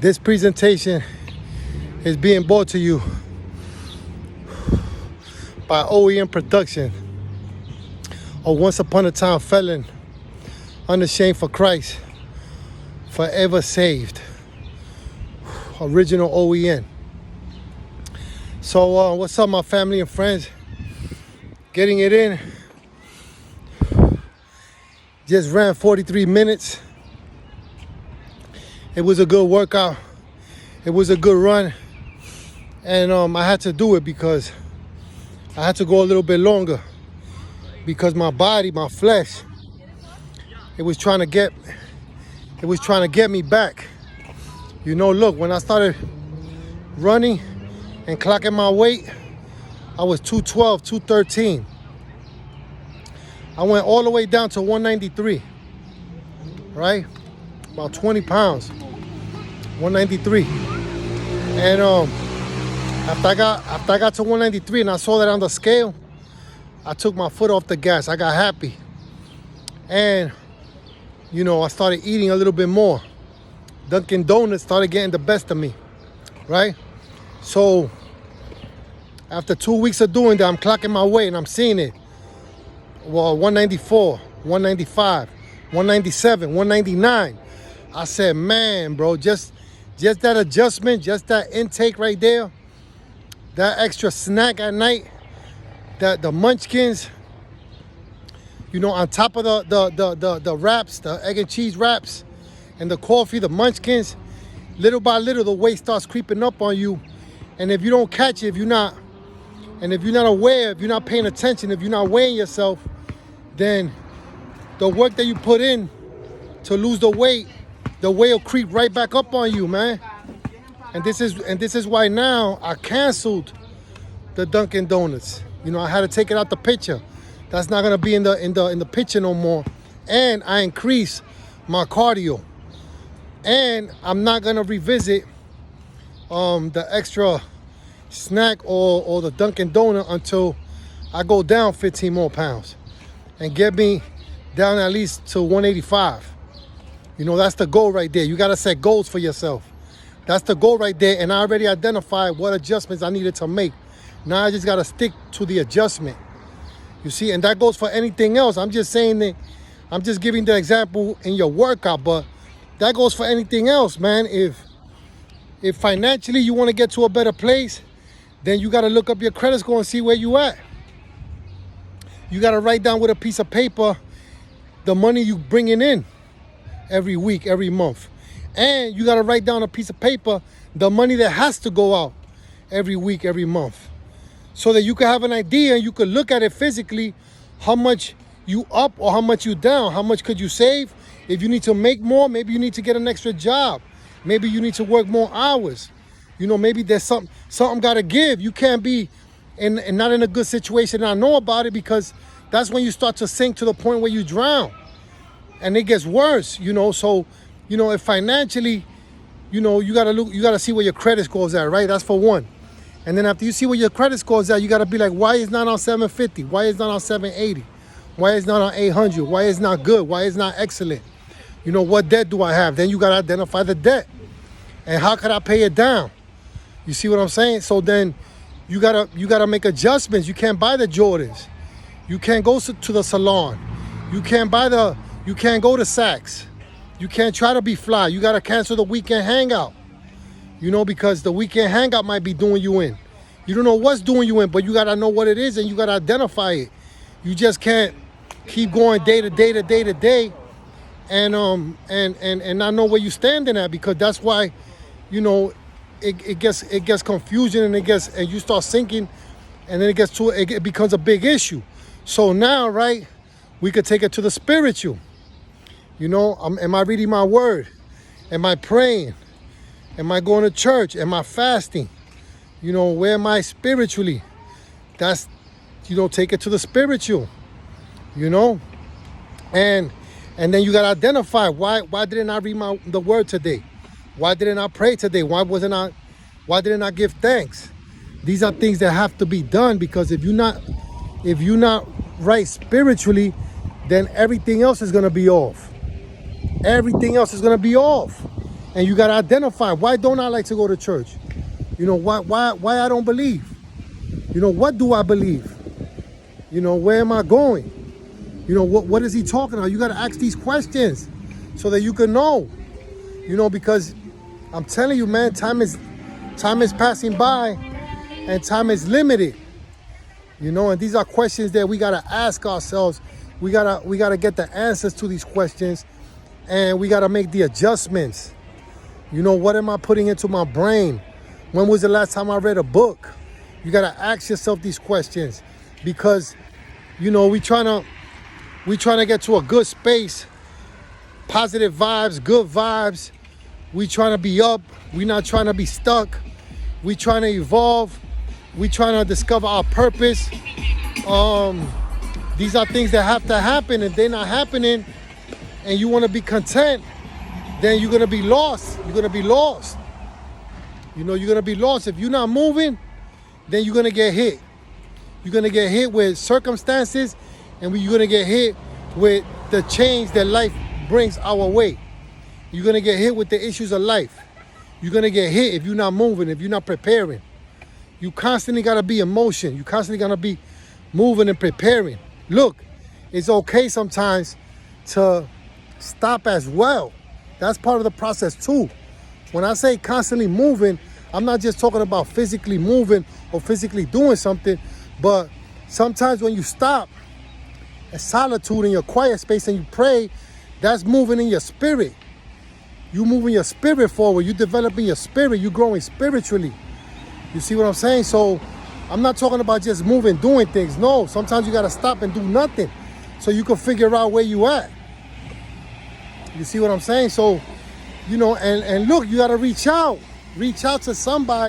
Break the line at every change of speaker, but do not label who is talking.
This presentation is being brought to you by O.E.N production of Once Upon a Time Felon, Unashamed for Christ, Forever Saved. Original O.E.N. So what's up, my family and friends? Getting it in. Just ran 43 minutes. It was a good workout. It was a good run. And I had to do it because I had to go a little bit longer, because my body, my flesh, it was trying to get me back. You know, look, when I started running and clocking my weight, I was 212, 213. I went all the way down to 193, right? About 20 pounds, 193. And after I got to 193 and I saw that on the scale, I took my foot off the gas. I got happy. And, you know, I started eating a little bit more. Dunkin' Donuts started getting the best of me, right? So after 2 weeks of doing that, I'm clocking my weight and I'm seeing it. Well, 194, 195, 197, 199. I said, man, bro, just that adjustment, just that intake right there, that extra snack at night, that the munchkins, you know, on top of the wraps, the egg and cheese wraps, and the coffee, the munchkins, little by little, the weight starts creeping up on you. And if you don't catch it, if you're not aware, if you're not paying attention, if you're not weighing yourself, then the work that you put in to lose the weight will creep right back up on you, man. And this is why now I canceled the Dunkin' Donuts. You know, I had to take it out the picture. That's not gonna be in the picture no more. And I increased my cardio. And I'm not gonna revisit the extra snack or the Dunkin' Donut until I go down 15 more pounds and get me down at least to 185. You know, that's the goal right there. You gotta set goals for yourself. That's the goal right there. And I already identified what adjustments I needed to make. Now I just gotta stick to the adjustment. You see, and that goes for anything else. I'm just saying that, I'm just giving the example in your workout, but that goes for anything else, man. If financially you wanna get to a better place, then you gotta look up your credit score and see where you at. You gotta write down with a piece of paper the money you bringing in every week, every month. And you gotta write down a piece of paper the money that has to go out every week, every month. So that you can have an idea and you can look at it physically, how much you up or how much you down, how much could you save? If you need to make more, maybe you need to get an extra job. Maybe you need to work more hours. You know, maybe there's something gotta give. You can't be and not in a good situation. And I know about it because that's when you start to sink to the point where you drown. And it gets worse, you know. So, you know, if financially, you know, you gotta see where your credit score's at, right? That's for one. And then after you see where your credit score's at, you gotta be like, why is not on 750? Why is not on 780? Why is not on 800? Why is not good? Why is not excellent? You know, what debt do I have? Then you gotta identify the debt. And how could I pay it down? You see what I'm saying? So then you gotta make adjustments. You can't buy the Jordans. You can't go to the salon. You can't go to Saks. You can't try to be fly. You gotta cancel the weekend hangout. You know, because the weekend hangout might be doing you in. You don't know what's doing you in, but you gotta know what it is and you gotta identify it. You just can't keep going day to day to day to day and not know where you're standing at, because that's why, you know, it gets confusion and you start sinking, and then it becomes a big issue. So now, right, we could take it to the spiritual. You know, am I reading my word? Am I praying? Am I going to church? Am I fasting? You know, where am I spiritually? That's, you know, take it to the spiritual, you know? And then you got to identify, why didn't I read the word today? Why didn't I pray today? Why didn't I give thanks? These are things that have to be done, because if you're not right spiritually, then everything else is going to be off. Everything else is going to be off. And you gotta identify, why don't I like to go to church? You know, why I don't believe? You know, what do I believe? You know, where am I going? You know, what is he talking about? You gotta ask these questions so that you can know. You know, because I'm telling you, man, time is passing by and time is limited. You know, and these are questions that we gotta ask ourselves. We gotta get the answers to these questions, and we gotta make the adjustments. You know, what am I putting into my brain? When was the last time I read a book? You gotta ask yourself these questions, because, you know, we trying to get to a good space, positive vibes, good vibes. We trying to be up. We not trying to be stuck. We trying to evolve. We trying to discover our purpose. These are things that have to happen. If they're not happening and you want to be content, then you're going to be lost. You're going to be lost. You know, you're going to be lost. If you're not moving, then you're going to get hit. You're going to get hit with circumstances, and you're going to get hit with the change that life brings our way. You're going to get hit with the issues of life. You're going to get hit if you're not moving, if you're not preparing. You constantly got to be in motion. You constantly got to be moving and preparing. Look, it's okay sometimes to stop as well. That's part of the process too. When I say constantly moving, I'm not just talking about physically moving or physically doing something, but sometimes when you stop in solitude in your quiet space and you pray, that's moving in your spirit. You moving your spirit forward. You developing your spirit. You growing spiritually. You see what I'm saying? So I'm not talking about just moving, doing things. No, sometimes you got to stop and do nothing so you can figure out where you at. You see what I'm saying? So, you know, and look, you got to reach out to somebody.